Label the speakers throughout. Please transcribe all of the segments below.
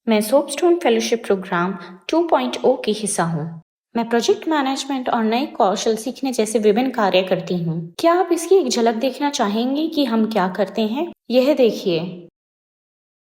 Speaker 1: मैं soapstone fellowship programme 2.0 की हिस्सा हूँ। मैं प्रोजेक्ट मैनेजमेंट और नए कौशल सीखने जैसे विभिन्न कार्य करती हूँ। क्या आप इसकी एक झलक देखना चाहेंगे कि हम क्या करते हैं? यह देखिए।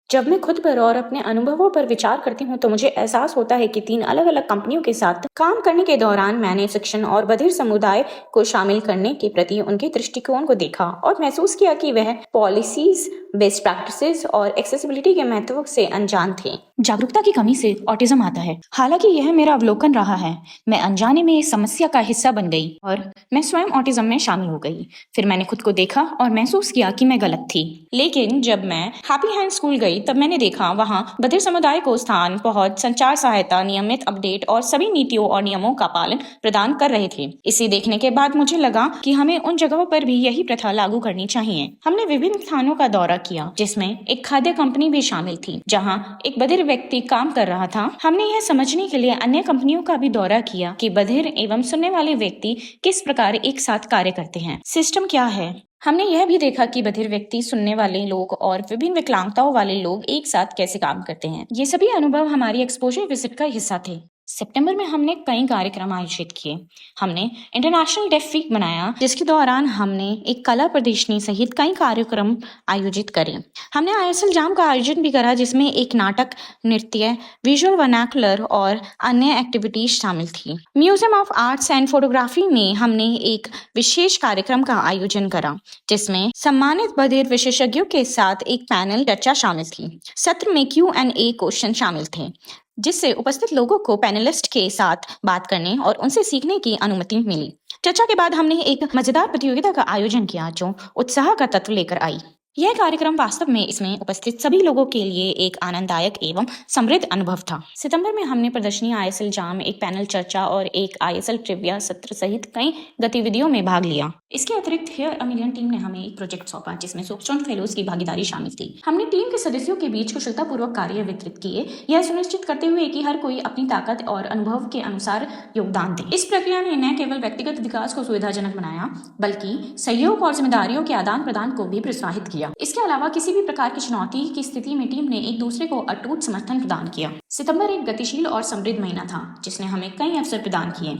Speaker 1: जब मैं खुद पर और अपने अनुभवों पर विचार करती हूँ तो मुझे एहसास होता है कि 3 अलग-अलग कंपनियों के साथ काम करने के दौरान मैंने शिक्षण और बधिर समुदाय को शामिल करने के प्रति उनके दृष्टिकोण को देखा और महसूस किया कि वह पॉलिसीज, बेस्ट प्रैक्टिसेस और एक्सेसिबिलिटी के महत्व से अनजान थे।
Speaker 2: जागरूकता की कमी से ऑटिज्म आता है। हालांकि यह मेरा अवलोकन रहा है। मैं अनजाने में इस समस्या का हिस्सा बन गई और मैं स्वयं ऑटिज्म में शामिल हो गई। फिर मैंने खुद को देखा और महसूस किया कि मैं गलत थी।
Speaker 1: लेकिन जब मैं हैप्पी हैंड स्कूल गई तब मैंने देखा वहाँ बधिर समुदाय को स्थान, पहुंच, संचार सहायता, नियमित अपडेट और सभी नीतियों और नियमों का पालन प्रदान कर रहे थे। इसे देखने के बाद मुझे लगा कि हमें उन जगहों पर भी यही प्रथा लागू करनी चाहिए। हमने विभिन्न स्थानों का दौरा किया जिसमें एक खाद्य कंपनी भी शामिल थी जहाँ एक बधिर व्यक्ति काम कर रहा था। हमने यह समझने के लिए अन्य कंपनियों का भी दौरा किया कि बधिर एवं सुनने वाले व्यक्ति किस प्रकार एक साथ कार्य करते हैं। सिस्टम क्या है? हमने यह भी देखा कि बधिर व्यक्ति, सुनने वाले लोग और विभिन्न विकलांगताओं वाले लोग एक साथ कैसे काम करते हैं। ये सभी अनुभव हमारी एक्सपोजर विजिट का हिस्सा थे। सितंबर में हमने कई कार्यक्रम आयोजित किए। हमने इंटरनेशनल डेफ वीक मनाया जिसके दौरान हमने एक कला प्रदर्शनी सहित कई कार्यक्रम आयोजित करे। हमने आईएसएल जाम का आयोजन भी करा जिसमें एक नाटक, नृत्य, विजुअल वर्नाकुलर और अन्य एक्टिविटीज शामिल थी। Museum of arts and photography में हमने एक विशेष कार्यक्रम का आयोजन करा जिसमें सम्मानित बधिर विशेषज्ञों के साथ एक पैनल चर्चा शामिल थी। सत्र में Q&A क्वेश्चन शामिल थे जिससे उपस्थित लोगों को पैनलिस्ट के साथ बात करने और उनसे सीखने की अनुमति मिली। चर्चा के बाद हमने एक मजेदार प्रतियोगिता का आयोजन किया जो उत्साह का तत्व लेकर आई। यह कार्यक्रम वास्तव में इसमें उपस्थित सभी लोगों के लिए एक आनंददायक एवं समृद्ध अनुभव था। सितंबर में हमने प्रदर्शनी, आईएसएल जाम, एक पैनल चर्चा और एक आईएसएल ट्रिविया सत्र सहित कई गतिविधियों में भाग लिया। इसके अतिरिक्त हेयर अ मिलियन टीम ने हमें एक प्रोजेक्ट सौंपा जिसमें सोपस्टोन फेलोज की भागीदारी शामिल थी। हमने टीम के सदस्यों के बीच कुशलतापूर्वक कार्य वितरित किए, यह सुनिश्चित करते हुए कि हर कोई अपनी ताकत और अनुभव के अनुसार योगदान दे। इस प्रक्रिया ने न केवल व्यक्तिगत विकास को सुविधाजनक बनाया बल्कि सहयोग और जिम्मेदारियों के आदान प्रदान को भी प्रोत्साहित किया। इसके अलावा किसी भी प्रकार की चुनौती की स्थिति में टीम ने एक दूसरे को अटूट समर्थन प्रदान किया। सितंबर एक गतिशील और समृद्ध महीना था जिसने हमें कई अवसर प्रदान किए।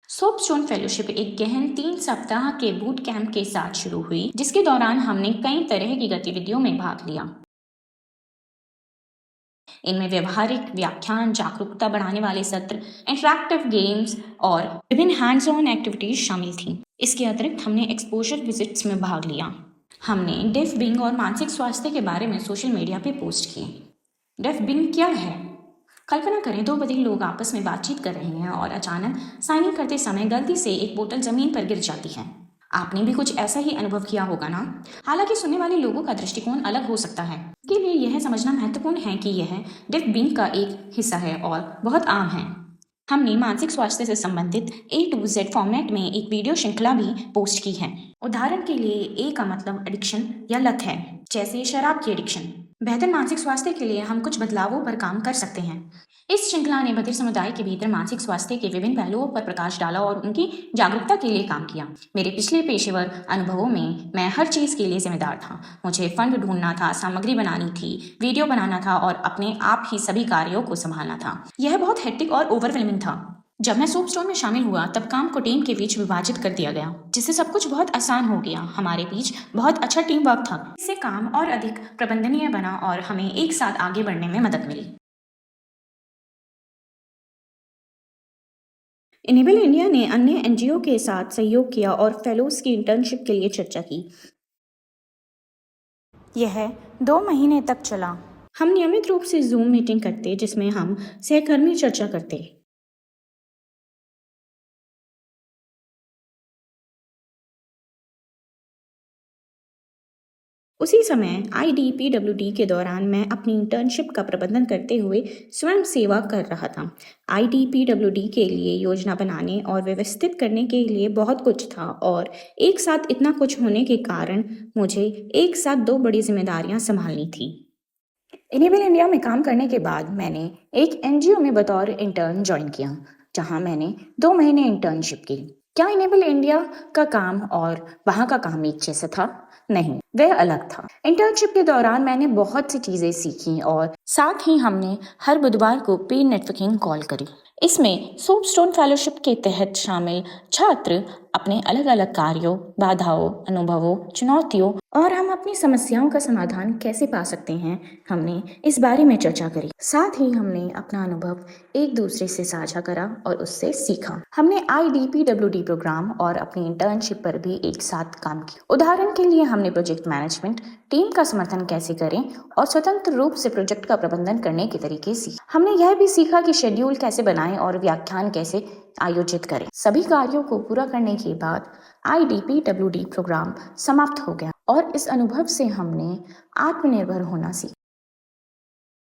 Speaker 1: सोपस्टोन फेलोशिप एक गहन 3 सप्ताह के बूट कैंप के साथ शुरू हुई जिसके दौरान हमने कई तरह की गतिविधियों में भाग लिया। इनमें व्यवहारिक व्याख्यान, जागरूकता बढ़ाने वाले सत्र, इंटरैक्टिव गेम्स और विभिन्न हैंड्स ऑन एक्टिविटीज शामिल थी। इसके अतिरिक्त हमने एक्सपोजर विजिट्स में भाग लिया। हमने डेफ बिंग और मानसिक स्वास्थ्य के बारे में सोशल मीडिया पे पोस्ट किए। डेफ बिंग क्या है? कल्पना करें 2 बधिर लोग आपस में बातचीत कर रहे हैं और अचानक साइन इन करते समय गलती से एक बोतल जमीन पर गिर जाती है। आपने भी कुछ ऐसा ही अनुभव किया होगा ना? हालांकि सुनने वाले लोगों का दृष्टिकोण अलग हो सकता है। इसके लिए यह समझना महत्वपूर्ण है कि यह डेफ बिंग का एक हिस्सा है और बहुत आम है। हमने मानसिक स्वास्थ्य से संबंधित A to Z फॉर्मेट में एक वीडियो श्रृंखला भी पोस्ट की है। उदाहरण के लिए A का मतलब एडिक्शन या लत है, जैसे शराब की एडिक्शन। बेहतर मानसिक स्वास्थ्य के लिए हम कुछ बदलावों पर काम कर सकते हैं। इस श्रृंखला ने बधिर समुदाय के भीतर मानसिक स्वास्थ्य के विभिन्न पहलुओं पर प्रकाश डाला और उनकी जागरूकता के लिए काम किया। मेरे पिछले पेशेवर अनुभवों में मैं हर चीज के लिए जिम्मेदार था। मुझे फंड ढूंढना था, सामग्री बनानी थी, वीडियो बनाना था और अपने आप ही सभी कार्यों को संभालना था। यह बहुत हेक्टिक और ओवरवेलमिंग था। जब मैं सोपस्टोन में शामिल हुआ तब काम को टीम के बीच विभाजित कर दिया गया जिससे सब कुछ बहुत आसान हो गया। हमारे बीच बहुत अच्छा टीम वर्क था। इससे काम और अधिक प्रबंधनीय बना और हमें एक साथ आगे बढ़ने में मदद मिली। इनेबल इंडिया ने अन्य एनजीओ के साथ सहयोग किया और फेलोज की इंटर्नशिप के लिए चर्चा की। यह 2 महीने तक चला। हम नियमित रूप से जूम मीटिंग करते जिसमें हम सहकर्मी चर्चा करते। उसी समय IDPWD के दौरान मैं अपनी इंटर्नशिप का प्रबंधन करते हुए स्वयं सेवा कर रहा था। IDPWD के लिए योजना बनाने और व्यवस्थित करने के लिए बहुत कुछ था और एक साथ इतना कुछ होने के कारण मुझे एक साथ 2 बड़ी जिम्मेदारियां संभालनी थी। इनेबल इंडिया में काम करने के बाद मैंने एक एनजीओ में बतौर इंटर्न ज्वाइन किया जहां मैंने 2 महीने इंटर्नशिप की।
Speaker 2: क्या इनेबल इंडिया का काम और वहाँ का काम एक जैसा था? नहीं, वह अलग था। इंटर्नशिप के दौरान मैंने बहुत सी चीजें सीखी और साथ ही हमने हर बुधवार को पीर नेटवर्किंग कॉल करी। इसमें सोपस्टोन फेलोशिप के तहत शामिल छात्र अपने अलग अलग कार्यों, बाधाओं, अनुभवों, चुनौतियों और हम अपनी समस्याओं का समाधान कैसे पा सकते हैं, हमने इस बारे में चर्चा करी। साथ ही हमने अपना अनुभव एक दूसरे से साझा करा और उससे सीखा। हमने IDPWD प्रोग्राम और अपनी इंटर्नशिप पर भी एक साथ काम किया। उदाहरण के लिए हमने प्रोजेक्ट मैनेजमेंट, टीम का समर्थन कैसे करें और स्वतंत्र रूप से प्रोजेक्ट का प्रबंधन करने के तरीके सीखे। हमने यह भी सीखा कि शेड्यूल कैसे बनाएं और व्याख्यान कैसे आयोजित करें। सभी कार्यों को पूरा करने के बाद IDPWD प्रोग्राम समाप्त हो गया और इस अनुभव से हमने आत्मनिर्भर होना सीखा।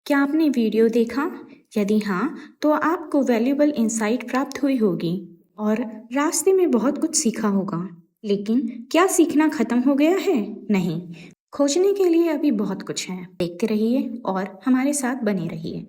Speaker 2: क्या आपने वीडियो देखा? यदि हाँ, तो आपको वैल्यूएबल इंसाइट प्राप्त हुई होगी और रास्ते में बहुत कुछ सीखा होगा। लेकिन क्या सीखना खत्म हो गया है? नहीं, खोजने के लिए अभी बहुत कुछ है। देखते रहिए और हमारे साथ बने रहिए।